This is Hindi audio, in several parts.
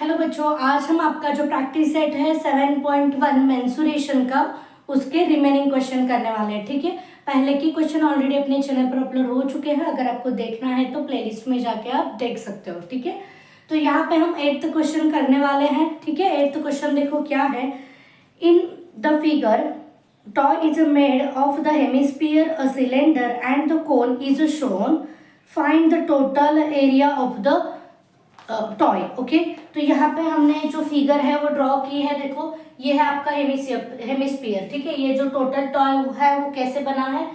हेलो बच्चों, आज हम आपका जो प्रैक्टिस सेट है 7.1 मेंसुरेशन का उसके रिमेनिंग क्वेश्चन करने वाले हैं। ठीक है, पहले की क्वेश्चन ऑलरेडी अपने चैनल पर अपलोड हो चुके हैं। अगर आपको देखना है तो प्लेलिस्ट में जाके आप देख सकते हो। ठीक है, तो यहाँ पे हम 8th क्वेश्चन करने वाले हैं। ठीक है, 8th क्वेश्चन देखो क्या है। In the figure toy is made of the hemisphere, a cylinder and the cone is shown. Find the total area of the toy. Okay, तो यहाँ पे हमने जो फिगर है वो ड्रॉ की है। देखो ये है आपका हेमिस्फीयर। ठीक है, ये जो टोटल टॉय है वो कैसे बना है।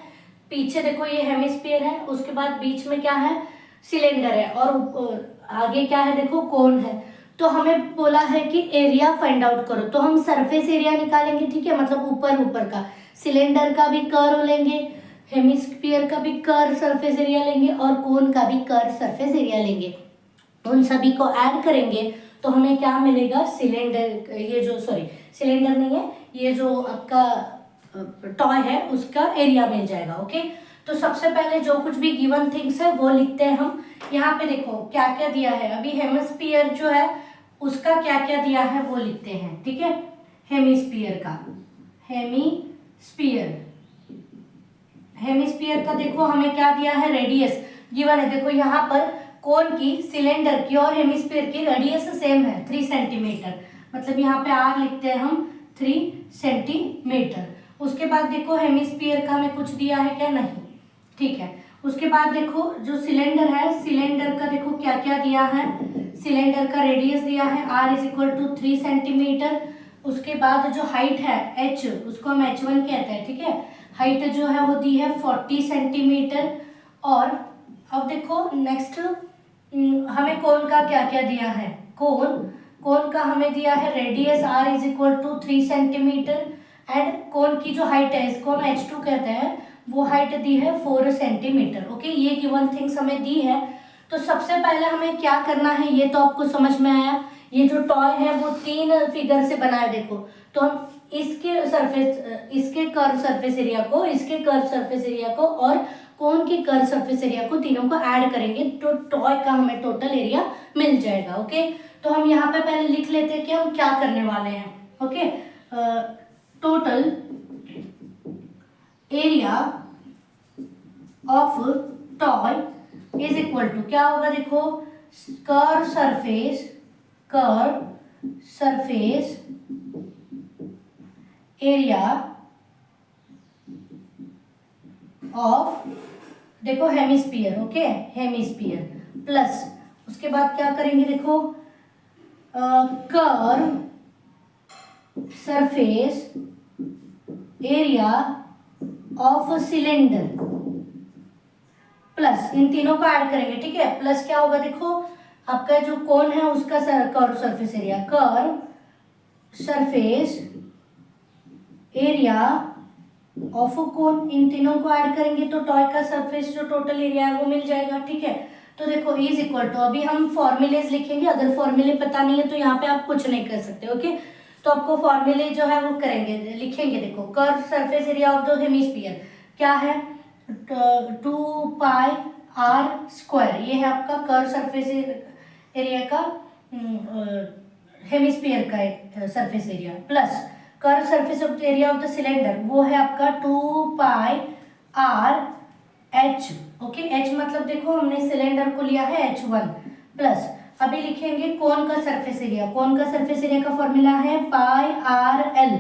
पीछे देखो ये हेमिस्फीयर है, उसके बाद बीच में क्या है, सिलेंडर है, और आगे क्या है, देखो कोन है। तो हमें बोला है कि एरिया फाइंड आउट करो, तो हम सरफेस एरिया निकालेंगे। ठीक है, मतलब ऊपर ऊपर का, सिलेंडर का भी कर्व लेंगे, हेमिस्फीयर का भी कर्व सरफेस एरिया लेंगे, और कोन का भी कर्व सरफेस एरिया लेंगे। उन सभी को ऐड करेंगे तो हमें क्या मिलेगा, सिलेंडर, ये जो सिलेंडर नहीं है, ये जो आपका टॉय है उसका एरिया मिल जाएगा। ओके, तो सबसे पहले जो कुछ भी गिवन थिंग्स है वो लिखते हैं हम। यहाँ पे देखो क्या क्या दिया है, अभी हेमिस्फीयर जो है उसका क्या क्या दिया है वो लिखते हैं। ठीक है, हेमिस्फीयर का, हेमिस्फीयर का देखो हमें क्या दिया है, रेडियस गिवन है। देखो यहाँ पर कोन की, सिलेंडर की और हेमिस्फीयर की रेडियस सेम है 3 सेंटीमीटर, मतलब यहाँ पे आर लिखते हैं हम 3 सेंटीमीटर। उसके बाद देखो हेमिस्फीयर का हमें कुछ दिया है क्या, नहीं। ठीक है, उसके बाद देखो जो सिलेंडर है, सिलेंडर का देखो क्या क्या दिया है। सिलेंडर का रेडियस दिया है r = 3 सेंटीमीटर। उसके बाद जो हाइट है h, उसको हम h1 कहते हैं। ठीक है, हाइट जो है वो दी है 40 सेंटीमीटर। और अब देखो नेक्स्ट हमें कोन का क्या क्या दिया है, कोन का हमें दिया है रेडियस r = 3 सेंटीमीटर, एंड कोन की जो हाइट है, इसको हम h2 कहते हैं, वो हाइट दी है 4 सेंटीमीटर। ओके, ये गिवन थिंग्स हमें दी है। तो सबसे पहले हमें क्या करना है, ये तो आपको समझ में आया। ये जो टॉय है वो 3 फिगर से बना है। देखो, तो हम इसके कर्व सरफेस एरिया को, इसके कर्व सरफेस एरिया को और कोन की कर्व सरफेस एरिया को, तीनों को ऐड करेंगे तो टॉय का हमें टोटल एरिया मिल जाएगा। ओके, तो हम यहाँ पे पहले लिख लेते हैं कि हम क्या करने वाले हैं। Okay, total area of toy is equal to क्या होगा, देखो कर्व सरफेस एरिया ऑफ, देखो हेमिस्फीयर। ओके, हेमिस्फीयर प्लस उसके बाद क्या करेंगे, देखो curve surface area of cylinder plus, इन तीनों को ऐड करेंगे। ठीक है, प्लस क्या होगा, देखो आपका जो कोन है उसका curve surface area, curve surface area of cone, इन तीनों को ऐड करेंगे तो टॉय का सरफेस जो टोटल एरिया है वो मिल जाएगा। ठीक है, तो देखो इज इक्वल टू, अभी हम फॉर्मूलेज लिखेंगे। अगर फॉर्मूले पता नहीं है तो यहाँ पे आप कुछ नहीं कर सकते। ओके, तो आपको फॉर्मूले जो है वो करेंगे, लिखेंगे। देखो curve surface area of the hemisphere क्या है, 2πr², ये है आपका कर्व सरफेस एरिया का, हेमिस्फीयर का surface area, plus curve surface area of the cylinder वो है आपका 2πr h। ओके, h मतलब देखो हमने सिलेंडर को लिया है h1, प्लस अभी लिखेंगे कोन का सरफेस एरिया। कोन का सरफेस एरिया का फॉर्मूला है πrl,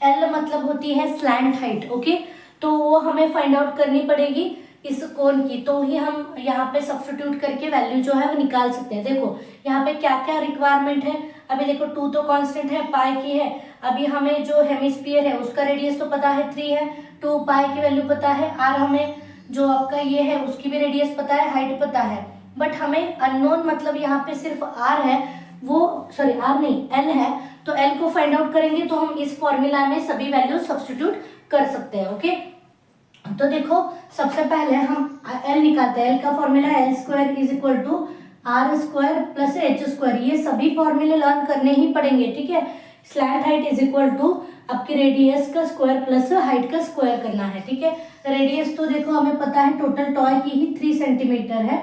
l मतलब होती है स्लैंट हाइट। ओके, तो वो हमें फाइंड आउट करनी पड़ेगी इस कोन की, तो ही हम यहाँ पे सब्स्टिट्यूट करके वैल्यू जो है वो निकाल सकते हैं। देखो यहाँ पे क्या क्या रिक्वायरमेंट है, अभी देखो 2 तो कांस्टेंट है, पाई की है। अभी हमें जो हेमिस्फीयर है उसका रेडियस तो पता है 3 है, 2π की वैल्यू पता है, आर हमें जो आपका ये है उसकी भी रेडियस पता है, हाइट पता है, बट हमें अननोन मतलब यहाँ पे सिर्फ आर है, वो आर नहीं एल है। तो एल को फाइंड आउट करेंगे तो हम इस फॉर्मूला में सभी वैल्यू सब्स्टिट्यूट कर सकते हैं। ओके, तो देखो सबसे पहले हम एल निकालते हैं। एल का फॉर्मूला L² = R² + H², ये सभी फॉर्मूले लर्न करने ही पड़ेंगे। ठीक है, स्लैंट हाइट = आपके रेडियस का स्क्वायर प्लस हाइट का स्क्वायर करना है। ठीक है, रेडियस तो देखो हमें पता है टोटल टॉय की ही 3 सेंटीमीटर है,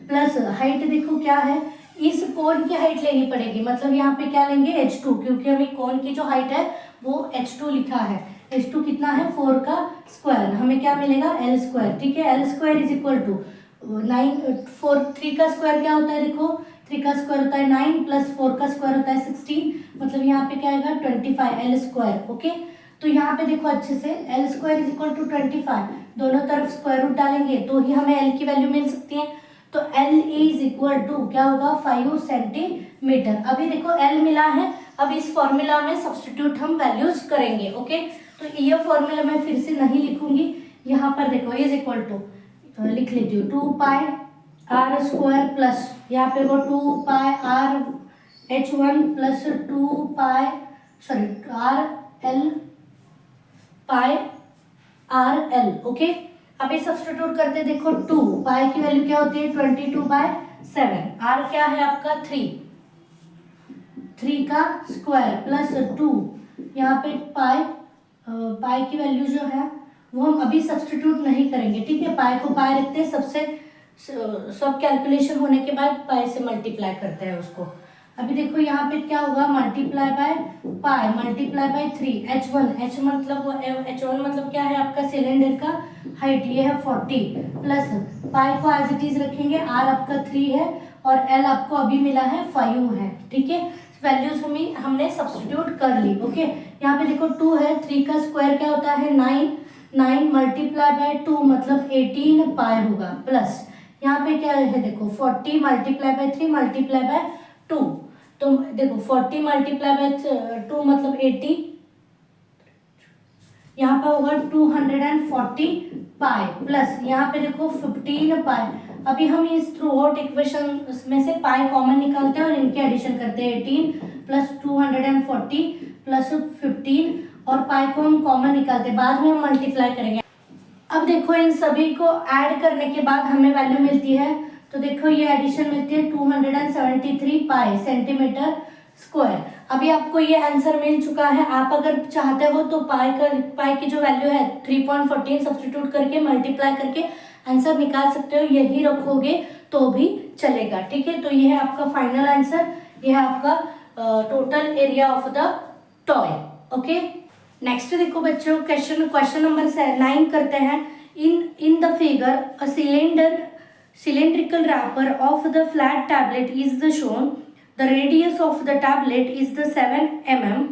प्लस हाइट देखो क्या है, इस कोन की हाइट लेनी पड़ेगी, मतलब यहाँ पे क्या लेंगे h2, क्योंकि हमें कोन की जो हाइट है वो h2 लिखा है। h2 कितना है 4 का स्क्वायर, हमें क्या मिलेगा l स्क्वायर। ठीक है, l square is equal to 9 3 का स्क्वायर क्या होता है, देखो 3 का स्क्वायर होता है 9 प्लस 4 का स्क्वायर होता है 16, मतलब यहाँ पे क्या आएगा 25 l स्क्वायर। ओके, तो यहाँ पे देखो अच्छे से l square is equal to 25, दोनों तरफ स्क्वायर रूट डालेंगे तो ही हमें l की वैल्यू मिल सकती है। तो L इज इक्वल टू क्या होगा 5 सेंटीमीटर। अभी देखो L मिला है, अब इस फॉर्मूला में सब्स्टिट्यूट हम वैल्यूज करेंगे। ओके, तो ये फॉर्मूला मैं फिर से नहीं लिखूंगी, यहाँ पर देखो इज इक्वल टू लिख लेती हूँ 2 पाई आर स्क्वायर प्लस यहाँ पे वो 2 pi R h1 plus 2 pi R L pi R L. Okay, अभी सब्स्टिट्यूट करते, देखो 2 पाई की वैल्यू क्या होती है 22/7, आर क्या है आपका 3 का स्क्वायर प्लस 2, यहाँ पे पाई की वैल्यू जो है वो हम अभी सब्स्टिट्यूट नहीं करेंगे। ठीक है, पाई को पाई रखते हैं, सब कैलकुलेशन होने के बाद पाई से मल्टीप्लाई करते हैं उसको। अभी देखो यहाँ पे क्या होगा multiply by pi multiply by 3 h1 मतलब क्या है आपका सिलेंडर का हाइट, ये है 40 प्लस पाई को एज इट इज रखेंगे, आर आपका 3 है और एल आपको अभी मिला है 5 है। ठीक है, वैल्यूज हमने सब्स्टिट्यूट कर ली। ओके, यहाँ पे देखो 2 है, 3 का स्क्वायर क्या होता है 9 मल्टीप्लाई बाय 2 मतलब 18 पाई होगा, प्लस यहाँ पे क्या है देखो 40 मल्टीप्लाई बाय 3 मल्टीप्लाई बाय 2, तो देखो 40 मल्टीप्लाई बाय 2 मतलब 80, यहाँ पे होगा 240 पाई प्लस यहाँ पे देखो 15 पाई। अभी हम इस थ्रू आउट इक्वेशन में से पाई कॉमन निकालते हैं और इनके एडिशन करते हैं 18 प्लस 240 प्लस 15 और पाई को हम कॉमन निकालते हैं, बाद में हम मल्टीप्लाई करेंगे। अब देखो इन सभी को ऐड करने के बाद हमें वैल्यू मिलती है, तो देखो ये एडिशन मिलती है 273 पाई सेंटीमीटर स्क्वायर। अभी आपको ये आंसर मिल चुका है, आप अगर चाहते हो तो पाई की जो वैल्यू है 3.14 सब्स्टिट्यूट करके मल्टीप्लाई करके आंसर निकाल सकते हो, यही रखोगे तो भी चलेगा। ठीक है, तो ये है आपका फाइनल आंसर, ये है आपका total area of the toy. Okay, next देखो बच्चों क्वेश्चन नंबर 9 करते हैं। In the figure a cylindrical wrapper of the flat tablet is the shown. The radius of the tablet is the 7 mm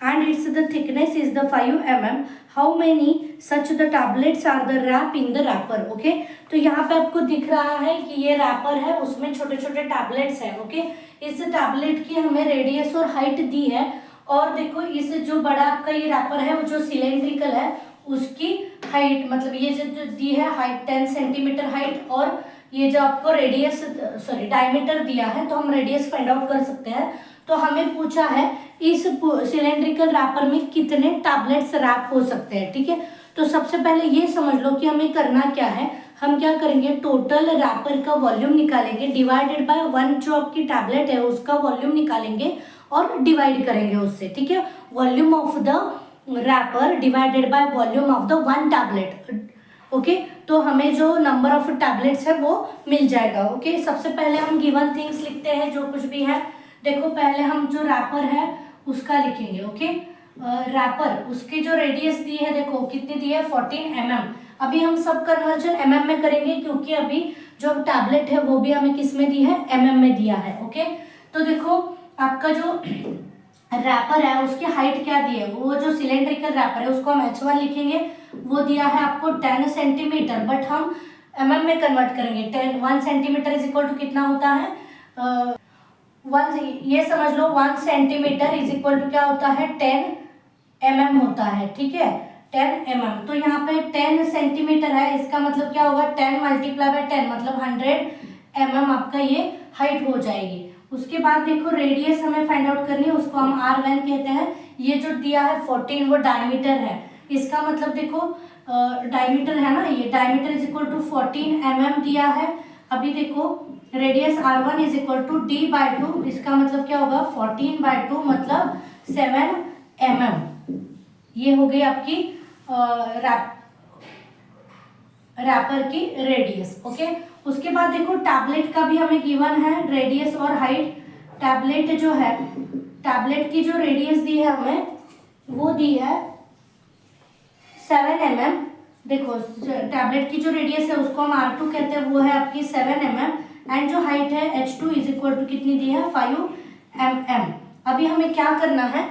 and the thickness is the 5 mm. How many such the tablets are the wrap in the wrapper? Okay, तो यहाँ पे आपको दिख रहा है कि ये रैपर है, उसमें छोटे छोटे टैबलेट्स हैं। ओके, इस टैबलेट की हमें रेडियस और हाइट दी है, और देखो इस जो बड़ा आपका ये रैपर है वो जो सिलेंड्रिकल है उसकी हाइट मतलब ये जो दी है हाइट 10 सेंटीमीटर हाइट, और ये जो आपको रेडियस डायमीटर दिया है, तो हम रेडियस फाइंड आउट कर सकते हैं। तो हमें पूछा है इस सिलेंड्रिकल रैपर में कितने टैबलेट्स रैप हो सकते हैं। ठीक है, तो सबसे पहले ये समझ लो कि हमें करना क्या है। हम क्या करेंगे, टोटल रैपर का वॉल्यूम निकालेंगे डिवाइडेड बाय 1 जो आपकी टैबलेट है उसका वॉल्यूम निकालेंगे और डिवाइड करेंगे उससे। ठीक है, volume of the wrapper divided by volume of the 1 tablet. Okay, तो हमें जो नंबर ऑफ टैबलेट्स है वो मिल जाएगा। ओके, सबसे पहले हम गिवन थिंग्स लिखते हैं जो कुछ भी है। देखो पहले हम जो रैपर है उसका लिखेंगे। ओके, रैपर उसकी जो रेडियस दी है देखो कितनी दी है 14 mm। अभी हम सब कन्वर्जन mm में करेंगे क्योंकि अभी जो टैबलेट है वो भी हमें किस में दी है mm में दिया है। ओके, तो देखो आपका जो रैपर है उसकी हाइट क्या दी है, वो जो सिलेंड्रिकल रैपर है उसको हम h1 लिखेंगे, वो दिया है आपको 10 सेंटीमीटर, बट हम mm में कन्वर्ट करेंगे। 1 सेंटीमीटर इज इक्वल टू कितना होता है ये समझ लो 1 सेंटीमीटर इज इक्वल टू क्या होता है 10 mm होता है। ठीक है, 10 mm, तो यहाँ पे 10 सेंटीमीटर है, इसका मतलब क्या होगा 10 मल्टीप्लाई बाय 10 मतलब 100 mm आपका ये हाइट हो जाएगी। उसके बाद देखो रेडियस हमें फाइंड आउट करनी है, उसको हम r1 कहते हैं। ये जो दिया है 14 वो डायमीटर है, इसका मतलब देखो डायमीटर है ना, ये diameter is equal to 14 mm दिया है। अभी देखो radius r1 is equal to d/2, इसका मतलब क्या होगा 14/2 मतलब 7 mm। ये हो गई आपकी रैपर की रेडियस। ओके, उसके बाद देखो टैबलेट का भी हमें गिवन है रेडियस और हाइट। टैबलेट जो है, टैबलेट की जो रेडियस दी है हमें वो दी है 7 mm। देखो टैबलेट की जो रेडियस है उसको हम R2 कहते हैं, वो है आपकी 7 mm। एंड जो हाइट है H2 इज इक्वल टू कितनी दी है 5 mm। अभी हमें क्या करना है,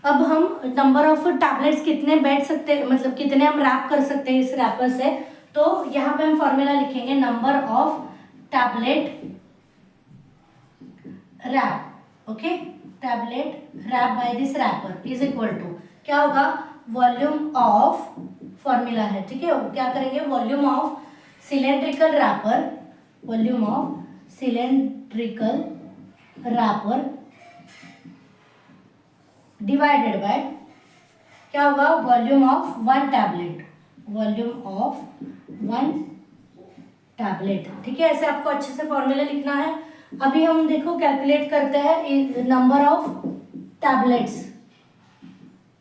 अब हम नंबर ऑफ टैबलेट्स कितने बैठ सकते हैं, मतलब कितने हम रैप कर सकते हैं इस रैपर से, तो यहाँ पे हम फॉर्मूला लिखेंगे number of tablet wrap. Okay, tablet wrap by this wrapper is equal to क्या होगा, वॉल्यूम ऑफ, फॉर्मूला है ठीक है, क्या करेंगे volume of cylindrical wrapper, volume of cylindrical wrapper divided by क्या होगा, volume of one tablet, volume of one tablet. ठीक है, ऐसे आपको अच्छे से फॉर्मूला लिखना है। अभी हम देखो कैलकुलेट करते हैं number of tablets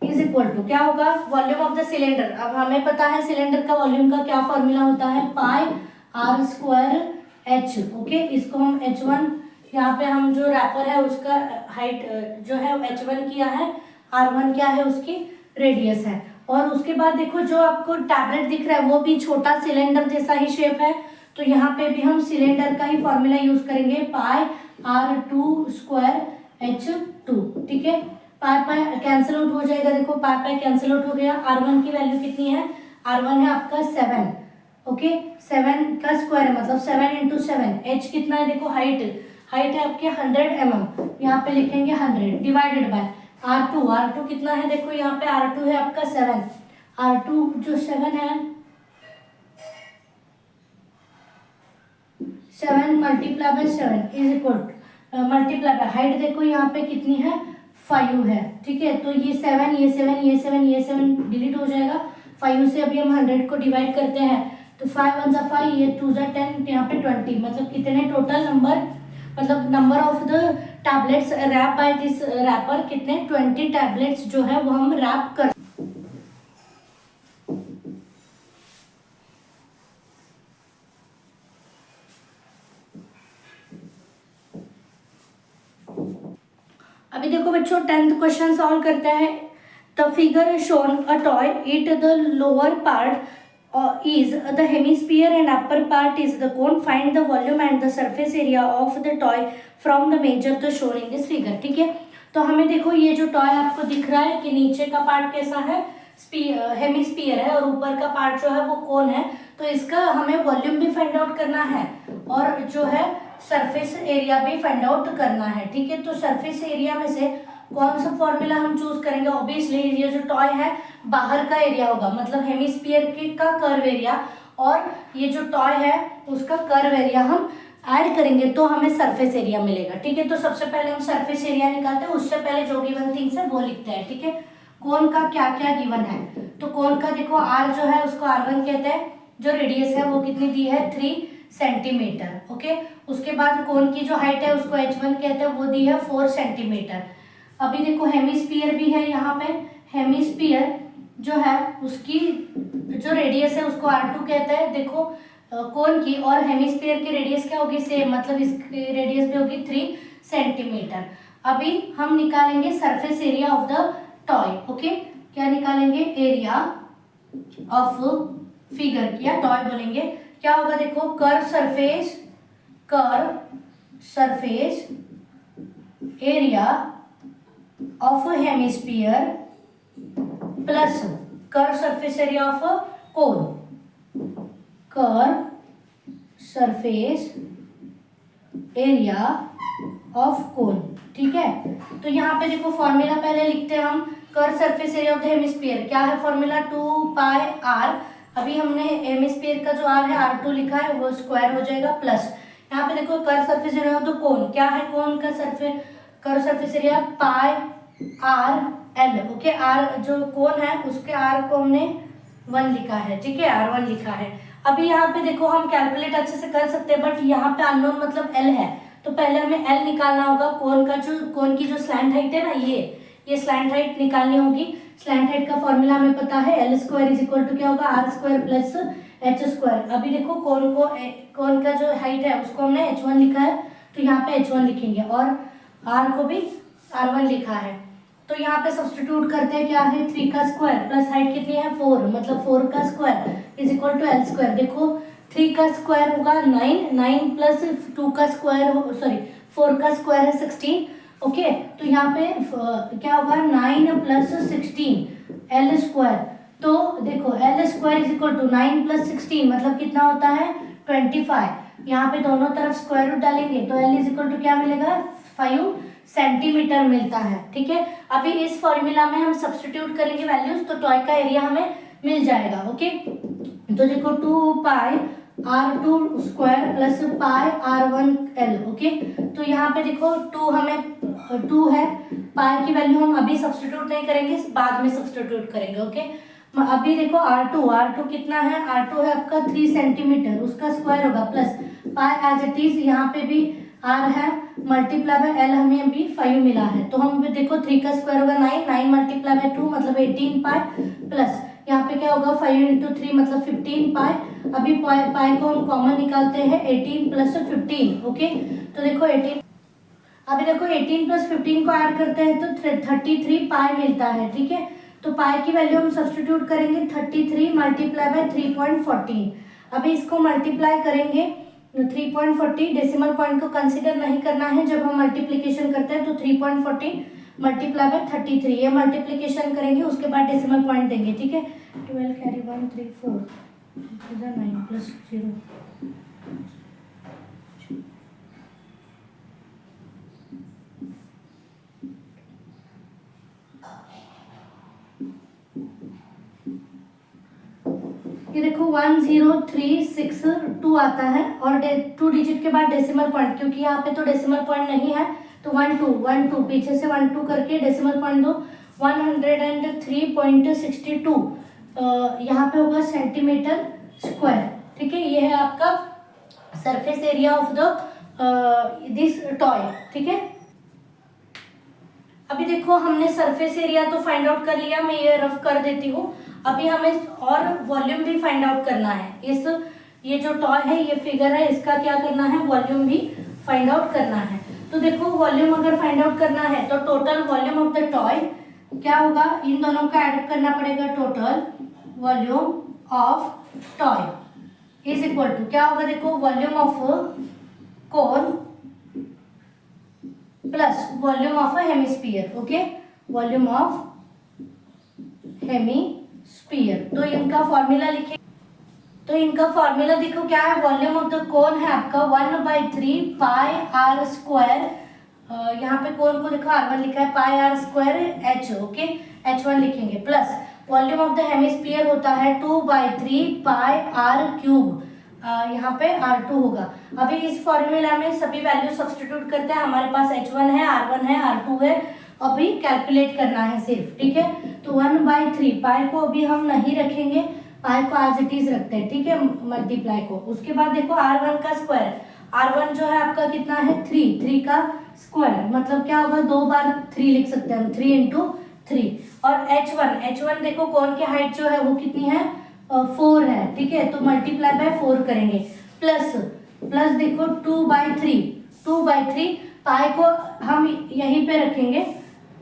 is equal to क्या होगा, वॉल्यूम ऑफ द सिलेंडर। अब हमें पता है सिलेंडर का वॉल्यूम का क्या फॉर्मूला होता है, पाई आर स्क्वायर एच। ओके, इसको हम H1, यहाँ पे हम जो रैपर है उसका हाइट जो है H1 किया है, R1 क्या है उसकी रेडियस है। और उसके बाद देखो जो आपको टैबलेट दिख रहा है वो भी छोटा सिलेंडर जैसा ही शेप है, तो यहाँ पे भी हम सिलेंडर का ही फॉर्मूला यूज करेंगे, पाई R2 स्क्वायर H2। ठीक है, पाई पाई कैंसिल आउट हो जाएगा, देखो पाई पाई कैंसिल आउट हो गया। R1 की वैल्यू कितनी है, R1 है आपका 7। ओके, 7 का स्क्वायर है मतलब 7 इंटू 7। H कितना है देखो, हाइट है आपके 100 mm, यहाँ पे लिखेंगे 100 डिवाइडेड बाय R2 कितना है देखो, यहाँ पे R2 है आपका 7, R2 जो 7 है, 7 multiply by 7 is equal multiply by height देखो यहाँ पे कितनी है 5 है। ठीक है, तो ये 7 ये 7 ये 7 ये 7 डिलीट हो जाएगा, 5 से अभी हम 100 को डिवाइड करते हैं तो 5 1 ज़ा 5, ये 2 ज़ा 10, यहाँ पे 20, मतलब कितने टोटल नंबर, मतलब number of the tablets wrap by this wrapper, कितने 20 टैबलेट्स जो है वो हम रैप कर। अभी देखो बच्चों 10th क्वेश्चन सॉल्व करते हैं। The figure shown a toy, it the lower part is the hemisphere and upper part is the cone. Find the volume and the surface area of the toy from the measure the shown in this figure। ठीक है, तो हमें देखो ये जो टॉय आपको दिख रहा है कि नीचे का पार्ट कैसा है, हेमिस्फीयर है, और ऊपर का पार्ट जो है वो कोन है, तो इसका हमें वॉल्यूम भी फाइंड आउट करना है और जो है सरफेस एरिया भी फाइंड आउट करना है। ठीक है, तो सरफेस एरिया में से कौन सा फॉर्मूला हम चूज करेंगे, ऑब्वियसली ये जो टॉय है बाहर का एरिया होगा, मतलब हेमिस्फीयर के का कर्व एरिया, और ये जो टॉय है उसका कर्व एरिया हम ऐड करेंगे तो हमें सरफेस एरिया मिलेगा। ठीक है, तो सबसे पहले हम सरफेस एरिया निकालते हैं, उससे पहले जो गिवन थिंग्स है वो लिखते हैं। ठीक है, कोन का क्या क्या गिवन है, तो कोन का देखो R जो है उसको R1 कहते हैं, जो रेडियस है वो कितनी दी है 3 सेंटीमीटर। ओके, उसके बाद कोन की जो हाइट है उसको H1 कहते हैं, वो दी है 4 सेंटीमीटर। अभी देखो हेमिस्फीयर भी है, यहाँ पे हेमिस्फीयर जो है उसकी जो रेडियस है उसको R2 कहते हैं। देखो कोन की और हेमिस्फीयर की रेडियस क्या होगी सेम, मतलब इसकी रेडियस भी होगी 3 सेंटीमीटर। अभी हम निकालेंगे surface area of the toy. Okay, क्या निकालेंगे, एरिया ऑफ फिगर या टॉय बोलेंगे, क्या होगा देखो, curve surface area of hemisphere plus curve surface area of cone, curve surface area of कोन। ठीक है, तो यहाँ पे देखो फॉर्मूला पहले लिखते हैं हम, curve surface area of the hemisphere क्या है फॉर्मूला 2 पाई आर। अभी हमने हेमिस्फीयर का जो आर है R2 लिखा है वो स्क्वायर हो जाएगा, प्लस यहाँ पे देखो curve surface area of the cone, क्या है कोन का curve surface area pi R L. Okay, R जो कोन है उसके आर को हमने 1 लिखा है। ठीक है, R1 लिखा है। अभी यहाँ पे देखो हम कैलकुलेट अच्छे से कर सकते हैं, बट यहाँ पे अननोन मतलब L है, तो पहले हमें L निकालना होगा। कोन की जो स्लैंट हाइट है ना, ये स्लैंट हाइट निकालनी होगी। स्लैंट हाइट का फॉर्मूला हमें पता है, L square is equal to क्या होगा, R square plus H square. अभी देखो कोन का जो हाइट है उसको हमने h1 लिखा है, तो यहाँ पे h1 लिखेंगे, और r को भी r1 लिखा है। तो यहाँ पे सब्सटीट्यूट करते हैं, क्या है 3 का स्क्वायर प्लस हाइट कितनी है 4, मतलब 4 का square is equal to l square. देखो 3 का स्क्वायर होगा 9 प्लस 2 का स्क्वायर सॉरी 4 का स्क्वायर है 16। ओके, तो यहाँ पे क्या होगा 9 प्लस 16 एल स्क्वायर। तो देखो L square is equal to 9 plus 16 मतलब कितना होता है 25। यहाँ पे दोनों तरफ स्क्वायर रूट डालेंगे तो एल इज इक्वल टू क्या मिलेगा 5 सेंटीमीटर मिलता है। ठीक है, अभी इस फॉर्मूला में हम सब्सटीट्यूट करेंगे वैल्यूज, तो टॉय का एरिया हमें मिल जाएगा। ओके, तो देखो 2 पाई r2 square plus pi r1l। Okay, तो यहाँ पे देखो 2 है, पाई की वैल्यू हम अभी सब्सटीट्यूट नहीं करेंगे, बाद में सब्सटीट्यूट करेंगे। ओके, अभी देखो r2 कितना है, r2 है आपका 3 सेंटीमीटर, उसका स्क्वायर होगा plus pi as it is, यहाँ पे भी r है मल्टीप्लाई बाय l, हमें अभी 5 मिला है, तो हम देखो 3 का स्क्वायर होगा 9 मल्टीप्लाई बाय 2 मतलब 18 पाई, प्लस यहाँ पे क्या होगा 5 इंटू 3 मतलब 15 पाई। अभी पाई को हम कॉमन निकालते हैं 18 प्लस 15। ओके, तो देखो 18, अभी देखो 18 प्लस 15 को ऐड करते हैं तो 33 पाई मिलता है। ठीक है, तो पाई की वैल्यू हम सब्सटीट्यूट करेंगे 33 मल्टीप्लाई बाय 3.14। अभी इसको मल्टीप्लाई करेंगे 3.40, डेसिमल पॉइंट को कंसीडर नहीं करना है जब हम मल्टीप्लीकेशन करते हैं, तो 3.14 मल्टीप्लाई बाय 33 ये मल्टीप्लीकेशन करेंगे, उसके बाद डेसिमल पॉइंट देंगे। ठीक है, 12 कैरी 1 3 4 9 प्लस 0। ये देखो 10362 आता है, और 2 डिजिट के बाद डेसिमल पॉइंट, क्योंकि यहाँ पे तो डेसिमल पॉइंट नहीं है तो 12 पीछे से 12 करके डेसिमल पॉइंट दो 103.62 यहाँ पे होगा सेंटीमीटर स्क्वायर। ठीक है, ये है आपका surface area of the this toy. ठीक है, अभी देखो हमने सरफेस एरिया तो फाइंड आउट कर लिया, मैं ये रफ कर देती हूँ। अभी हमें और वॉल्यूम भी फाइंड आउट करना है। ये जो टॉय है, ये फिगर है, इसका क्या करना है वॉल्यूम भी फाइंड आउट करना है। तो देखो वॉल्यूम अगर फाइंड आउट करना है तो total volume of the toy क्या होगा, इन दोनों का ऐड करना पड़ेगा, total volume of toy is equal to क्या होगा, देखो volume of cone plus volume of hemisphere. Okay, volume of hemisphere. तो इनका फॉर्मूला लिखे, तो इनका फॉर्मूला देखो क्या है, वॉल्यूम ऑफ द कोन है आपका 1/3 पाई r स्क्वायर, यहाँ पे कोन को देखो r1 लिखा है, पाई r square h। Okay, h1 लिखेंगे, plus volume of the hemisphere होता है 2/3 पाई r क्यूब, यहाँ पे r2 होगा। अभी इस फॉर्मूला में सभी वैल्यू सब्सटीट्यूट करते हैं, हमारे पास h1 है, r1 है, r2 है, अभी कैलकुलेट करना है सिर्फ। ठीक है, तो 1/3 पाई को अभी हम नहीं रखेंगे, पाई को एज इट इज रखते हैं। ठीक है, मल्टीप्लाई को, उसके बाद देखो r1 का स्क्वायर, r1 जो है आपका कितना है 3 का स्क्वायर मतलब क्या होगा 2 बार 3 लिख सकते हैं हम, 3 इंटू 3। और h1 देखो कोन की हाइट जो है वो कितनी है 4 है। ठीक है, तो मल्टीप्लाई बाय 4 करेंगे, प्लस देखो 2/3 पाई को हम यहीं पे रखेंगे,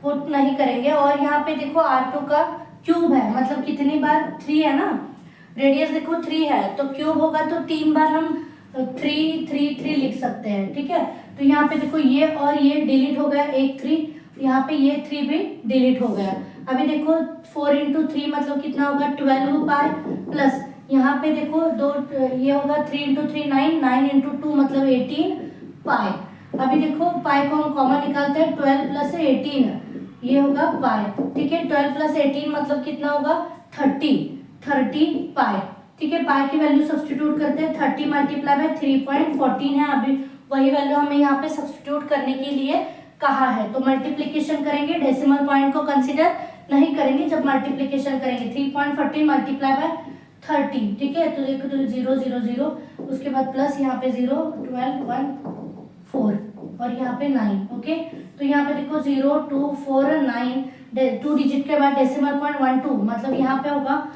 पुट नहीं करेंगे, और यहाँ पे देखो r2 का क्यूब है, मतलब कितनी बार 3 है ना, रेडियस देखो 3 है, तो क्यूब होगा तो 3 बार हम 3 लिख सकते हैं। ठीक है, तो यहाँ पे देखो ये और ये डिलीट हो गया, एक 3, यहाँ पे ये 3 भी डिलीट हो गया। अभी देखो 4 इंटू 3 मतलब कितना होगा 12 पाई, प्लस यहाँ पे देखो ये होगा 3 इंटू 3 9 इंटू 2 मतलब 18 पाई। अभी देखो पाई को हम कॉमन निकालते हैं, 12 प्लस 18 ये होगा पाई। ठीक है, 12 प्लस 18 मतलब कितना होगा 30 पाई। ठीक है, पाई की वैल्यू सब्सटीट्यूट करते हैं, 30 मल्टीप्लाई बाय 3.14 है, अभी वही वैल्यू हमें यहाँ पे सब्सटीट्यूट करने के लिए कहा है। तो मल्टीप्लीकेशन करेंगे, डेसिमल पॉइंट को कंसीडर नहीं करेंगे जब मल्टीप्लीकेशन करेंगे, 3.14 मल्टीप्लाई बाय 30। ठीक है, तो देखो तो 0 0 0, उसके बाद प्लस यहाँ पे 0 12 1 4। और यहाँ पे 9। ओके, तो यहाँ पे देखो 0 2 4 9, 2 डिजिट के बाद डेसिमल पॉइंट 1 2, मतलब यहाँ पे होगा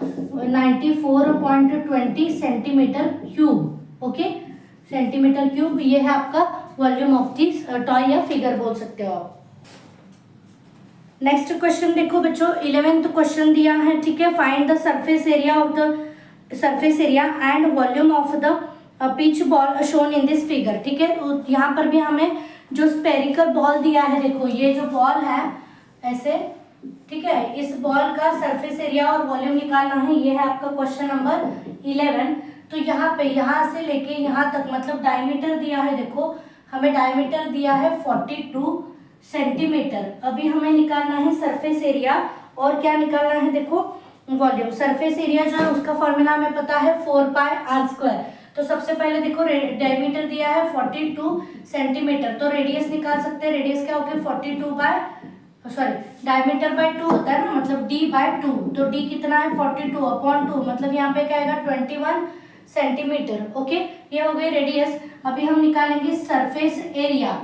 94.20 centimetre cube. Okay, centimetre cube, ये है आपका वॉल्यूम ऑफ दिस टॉय या फिगर बोल सकते हो आप। नेक्स्ट क्वेश्चन देखो बच्चों, 11th क्वेश्चन दिया है, ठीक है। Find the surface area and volume of the pitch ball shown in this figure, ठीक है। तो यहाँ पर भी हमें जो स्पेरिकल बॉल दिया है, देखो ये जो बॉल है ऐसे, ठीक है, इस बॉल का सरफेस एरिया और वॉल्यूम निकालना है। ये है आपका क्वेश्चन नंबर 11। तो यहाँ पे, यहाँ से लेके यहाँ तक, मतलब डायमीटर दिया है, देखो हमें डायमीटर दिया है 42 सेंटीमीटर। अभी हमें निकालना है सरफेस एरिया और क्या निकालना है, देखो वॉल्यूम। सरफेस एरिया जो है उसका फॉर्मूला हमें पता है 4πr²। तो सबसे पहले देखो डायमीटर दिया है 42 सेंटीमीटर, तो रेडियस निकाल सकते हैं। रेडियस क्या होगी, 42 डायमीटर बाय 2 होता है ना, मतलब d/2। तो d कितना है, 42/2, मतलब यहाँ पे क्या आएगा 21 सेंटीमीटर। ओके, ये हो गई रेडियस। अभी हम निकालेंगे surface area.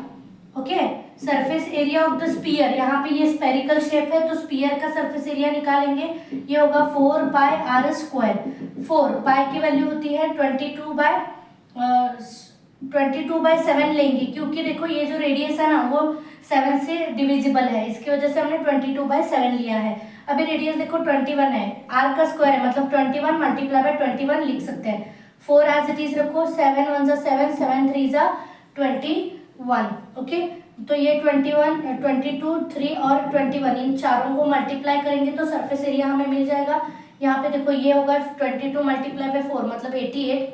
Okay, surface area of the sphere, यहाँ पे ये स्पेरिकल शेप है तो स्पीयर का सरफेस एरिया निकालेंगे। ये होगा 4πr²। 4 पाई की वैल्यू होती है 22/7 लेंगे, क्योंकि देखो ये जो रेडियस है ना वो 7 से डिविजिबल है, इसकी वजह से हमने 22/7 लिया है। अभी रेडियस देखो 21 है, आर का स्क्वायर है, मतलब 21 मल्टीप्लाई बाय 21 लिख सकते हैं। 4 एज इट इज रखो, 7 1 जा 7, 7 3 जा 21। ओके, तो ये 21, 22, 3 और 21, इन चारों को मल्टीप्लाई करेंगे तो सरफेस एरिया हमें मिल जाएगा। यहाँ पे देखो ये होगा 22 मल्टीप्लाई बाय 4, मतलब 88।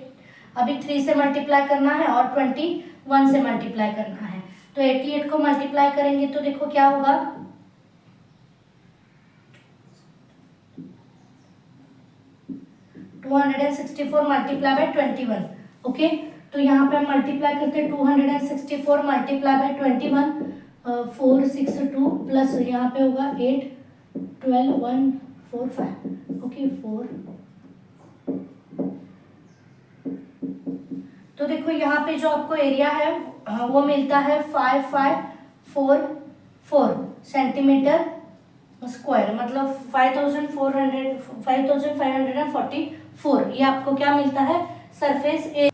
अभी 3 से मल्टीप्लाई करना है और 21 से मल्टीप्लाई करना है, तो 88 को मल्टीप्लाई करेंगे तो देखो क्या होगा, 264 मल्टीप्लाई बाय 21। ओके, तो यहाँ पे हम मल्टीप्लाई करते हैं 264 मल्टीप्लाई बाय 21, 4 6 2 प्लस यहाँ पे होगा 8 12 1 4 5। ओके, 4। तो देखो यहाँ पे जो आपको एरिया है वो मिलता है 5544 सेंटीमीटर स्क्वायर, मतलब 5544। ये आपको क्या मिलता है, सरफेस एरिया।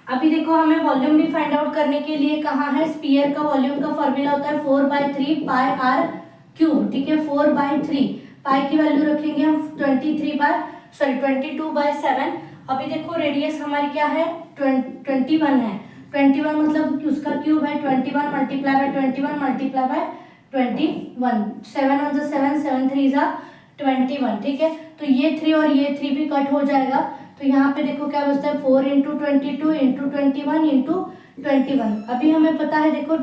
अभी देखो हमें वॉल्यूम भी फाइंड आउट करने के लिए कहा है, स्पीयर का वॉल्यूम का फॉर्मूला होता है 4/3πr³, ठीक है। 4/3, पाई की वैल्यू रखेंगे हम 22/7। अभी देखो रेडियस हमारी क्या है, 21 है। 21 मतलब उसका क्यूब है, 21 मल्टीप्लाई बाय 21 मल्टीप्लाई बाय 21, 7 1 जा 7, 7 3 जा 21, ठीक है। तो ये 3 और ये 3 भी कट हो जाएगा, तो यहाँ पे देखो क्या बचता है 4 × 22 × 21 × 21। अभी हमें पता है देखो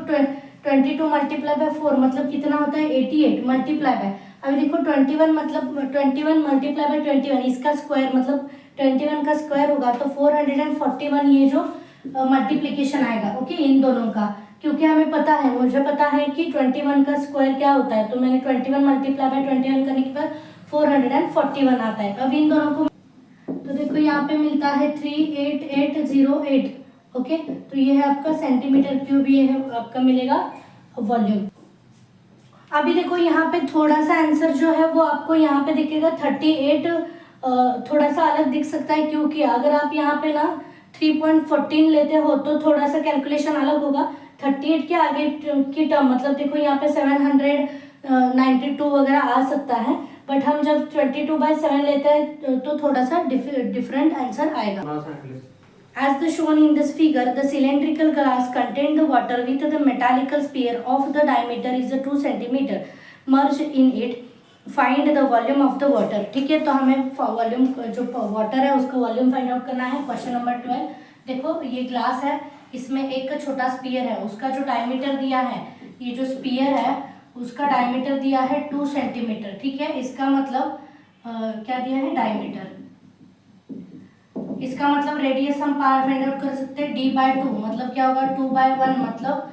22 मल्टीप्लाई बाय 4 मतलब कितना होता है 88 मल्टीप्लाई बाय, अभी देखो 21 मतलब 21 मल्टीप्लाई बाय 21, इसका स्क्वायर मतलब 21 का स्क्वायर होगा, तो 441 ये जो मल्टीप्लीकेशन आएगा। ओके, इन दोनों का, क्योंकि हमें पता है, मुझे पता है कि 21 का स्क्वायर क्या होता है, तो मैंने 21 मल्टीप्लाई बाय 21 करने के बाद 441 आता है। अब इन दोनों को तो देखो यहाँ पे मिलता है 38808। ओके, तो ये है आपका सेंटीमीटर क्यूब, ये है आपका मिलेगा वॉल्यूम। अभी देखो यहाँ पे थोड़ा सा आंसर जो है वो आपको यहाँ पे दिखेगा 38, थोड़ा सा अलग दिख सकता है, क्योंकि अगर आप यहाँ पे ना 3.14 लेते हो तो थोड़ा सा कैलकुलेशन अलग होगा। 38 के आगे की टर्म, मतलब देखो यहाँ पे 792 वगैरह आ सकता है, बट हम जब 22/7 लेते हैं तो थोड़ा सा डिफरेंट आंसर आएगा। As the shown in this figure, the cylindrical glass contained the water with the metallical sphere of the diameter is 2 cm merged in it. Find the volume of the water. ठीक है, तो हमें वॉल्यूम जो वाटर है उसका वॉल्यूम फाइंड आउट करना है। क्वेश्चन नंबर 12, देखो ये ग्लास है, इसमें एक छोटा स्पीयर है, उसका जो डायमीटर दिया है, ये जो स्पीयर है उसका डायमीटर दिया है 2 सेंटीमीटर, ठीक है। इसका मतलब क्या दिया है, डायमीटर। इसका मतलब रेडियस हम पावर फाइंड आउट कर सकते हैं d/2, मतलब क्या होगा 2/1, मतलब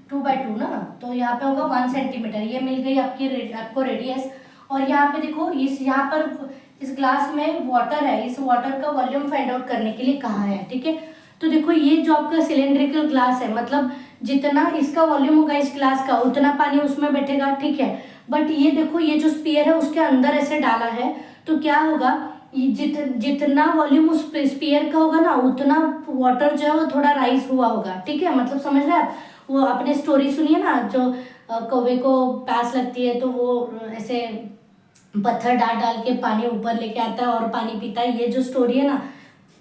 2/2 ना, तो यहाँ पे होगा 1 सेंटीमीटर। ये मिल गई आपको रेडियस। और यहाँ पे देखो यहाँ पर इस ग्लास में वाटर है, इस वाटर का वॉल्यूम फाइंड आउट करने के लिए कहा है, ठीक है। तो तो देखो ये जो आपका सिलेंड्रिकल ग्लास है, मतलब जितना इसका वॉल्यूम होगा इस ग्लास का उतना पानी उसमें बैठेगा, ठीक है। बट ये देखो ये जो स्पीयर है उसके अंदर ऐसे डाला है, तो क्या होगा, जितना वॉल्यूम उस स्पीयर का होगा ना उतना वाटर जो है वो थोड़ा राइज हुआ होगा, ठीक है। मतलब समझ रहे हैं आप, वो आपने स्टोरी सुनी है ना, जो कौवे को प्यास लगती है तो वो ऐसे पत्थर डाल डाल के पानी ऊपर लेके आता है और पानी पीता है। ये जो स्टोरी है ना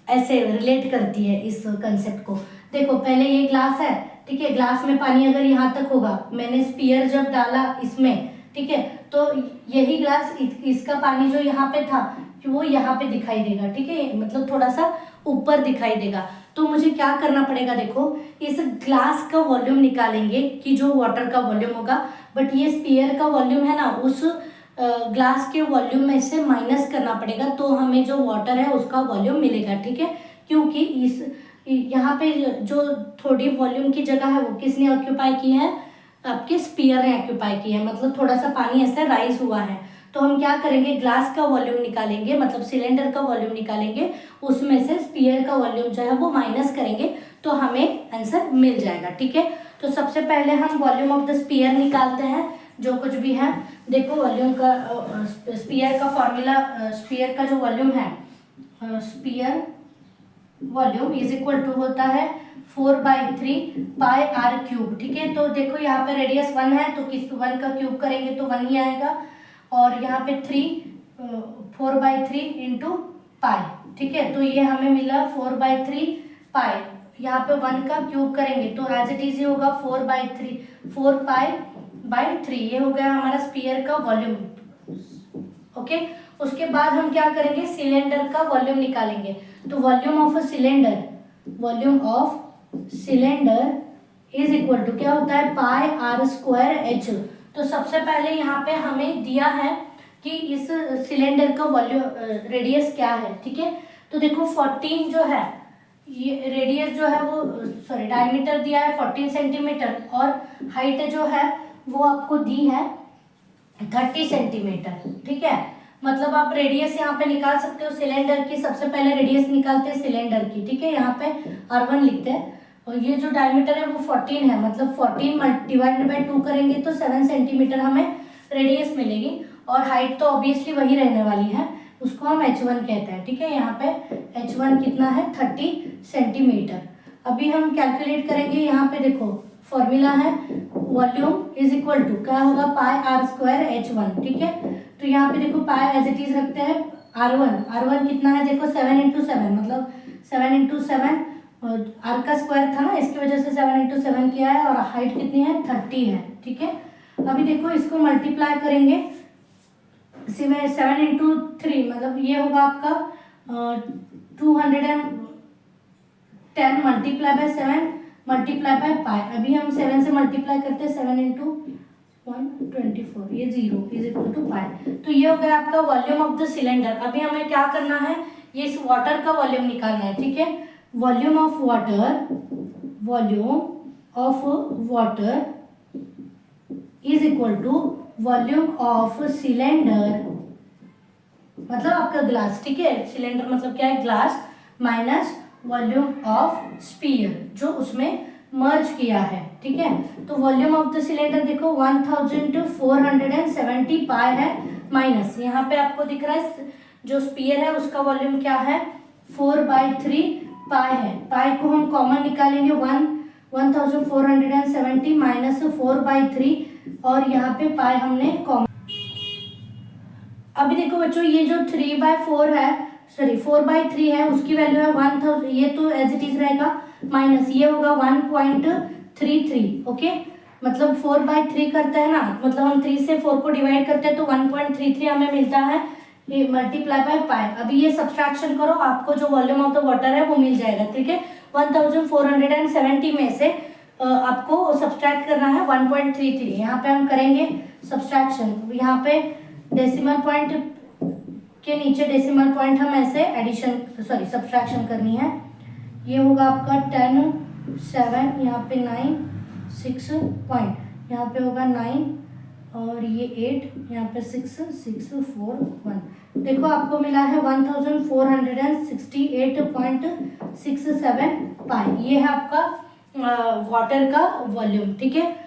ऐसे रिलेट करती है इस कंसेप्ट को। देखो पहले ये ग्लास है, ठीक है, ग्लास में पानी अगर यहाँ तक होगा, मैंने स्पीयर जब डाला इसमें, ठीक है, तो यही ग्लास इसका पानी जो यहाँ पे था वो यहाँ पे दिखाई देगा, ठीक है, मतलब थोड़ा सा ऊपर दिखाई देगा। तो मुझे क्या करना पड़ेगा, देखो इस ग्लास का वॉल्यूम निकालेंगे कि जो वाटर का वॉल्यूम होगा, बट ये स्पीयर का वॉल्यूम है ना उस ग्लास के वॉल्यूम में से माइनस करना पड़ेगा, तो हमें जो वाटर है उसका वॉल्यूम मिलेगा, ठीक है। क्योंकि इस यहाँ पे जो थोड़ी वॉल्यूम की जगह है वो किसने ऑक्यूपाई की है, आपके स्पीयर ने ऑक्यूपाई की है, मतलब थोड़ा सा पानी ऐसे राइज हुआ है। तो हम क्या करेंगे, ग्लास का वॉल्यूम निकालेंगे, मतलब सिलेंडर का वॉल्यूम निकालेंगे, उसमें से स्पीयर का वॉल्यूम जो है वो माइनस करेंगे, तो हमें आंसर मिल जाएगा, ठीक है। तो सबसे पहले हम वॉल्यूम ऑफ द स्पीयर निकालते हैं, जो कुछ भी है। देखो वॉल्यूम का स्पीयर का फॉर्मूला, स्पीयर का जो वॉल्यूम है, sphere volume is equal to होता है 4/3 पाई आर क्यूब, ठीक है। तो देखो यहाँ पे रेडियस 1 है तो किस 1 का क्यूब करेंगे तो 1 ही आएगा, और यहाँ पे 4/3 इंटू पाई, ठीक है। तो ये हमें मिला 4/3 पाई, यहाँ पे 1 का क्यूब करेंगे तो एज इट इज होगा 4 पाई/3, ये हो गया हमारा स्पीयर का वॉल्यूम, ओके। उसके बाद हम क्या करेंगे, सिलेंडर का वॉल्यूम निकालेंगे। तो volume of cylinder is equal to क्या होता है, पाई आर स्क्वायर एच। तो सबसे पहले यहाँ पे हमें दिया है कि इस सिलेंडर का वॉल्यूम रेडियस क्या है, ठीक है। तो देखो 14 जो है, ये रेडियस जो है वो सॉरी डायमीटर दिया है 14 सेंटीमीटर, और हाइट जो है वो आपको दी है 30 सेंटीमीटर, ठीक है। मतलब आप रेडियस यहाँ पे निकाल सकते हो सिलेंडर की, सबसे पहले रेडियस निकालते हैं सिलेंडर की, ठीक है, यहाँ पे R1 लिखते हैं, और ये जो डायमीटर है वो 14 है, मतलब 14 डिवाइडेड बाई 2 करेंगे तो 7 सेंटीमीटर हमें रेडियस मिलेगी, और हाइट तो ऑब्वियसली वही रहने वाली है, उसको हम H1 कहते हैं, ठीक है। यहाँ पे H1 कितना है, 30 सेंटीमीटर। अभी हम कैलकुलेट करेंगे, यहाँ पे देखो फॉर्मूला है वॉल्यूम इज इक्वल टू क्या होगा, पाई आर स्क्वायर H1, ठीक है। तो यहाँ पे देखो पाई एज इट इज रखते हैं, R1 कितना है, देखो 7 इंटू 7, मतलब 7 इंटू 7, आर का स्क्वायर था ना इसकी वजह से 7 इंटू 7 किया है, और हाइट कितनी है, 30 है, ठीक है। अभी देखो इसको मल्टीप्लाई करेंगे, 7 इंटू 3 मतलब ये होगा आपका 210 multiply by 7 multiply by pi. अभी हम 7 से मल्टीप्लाई करते हैं, 7 इंटू 124, ये 0 इज इक्वल टू पाई। तो ये हो गया आपका वॉल्यूम ऑफ द सिलेंडर। अभी हमें क्या करना है, ये इस वाटर का वॉल्यूम निकालना है, ठीक है। Volume of water is equal to volume of cylinder, मतलब आपका ग्लास, ठीक है, सिलेंडर मतलब क्या है, glass, minus volume of sphere जो उसमें मर्ज किया है, ठीक है। तो वॉल्यूम ऑफ द सिलेंडर देखो 1470 पाई है, माइनस यहाँ पे आपको दिख रहा है जो स्पीयर है उसका वॉल्यूम क्या है, 4/3 पाई है। पाई को हम कॉमन निकालेंगे, 1470 माइनस 4/3, और यहाँ पे पाई हमने कॉमन। अभी देखो बच्चों ये जो 3/4 है, सॉरी 4/3 है, उसकी वैल्यू है 1000, ये तो एज इट इज रहेगा, माइनस ये होगा 1.33, ओके। मतलब 4/3 करते हैं ना, मतलब हम 3 से 4 को डिवाइड करते हैं तो 1.33 हमें मिलता है, ये मल्टीप्लाई बाय पाई। अभी ये सब्सट्रैक्शन करो, आपको जो वॉल्यूम ऑफ द वाटर है वो मिल जाएगा, ठीक है। 1470 में से आपको सब्सट्रैक्ट करना है 1.33, यहाँ पे हम करेंगे सब्सट्रैक्शन, यहाँ पे डेसिमल पॉइंट के नीचे डेसिमल पॉइंट हम ऐसे एडिशन सॉरी सब्सट्रैक्शन करनी है। ये होगा आपका 10 7, यहाँ पे 9 6 पॉइंट, यहाँ पे होगा 9 और ये 8, यहाँ पे 6 6 4 1, देखो आपको मिला है 1468.67 पाई। ये है आपका वाटर का वॉल्यूम, ठीक है।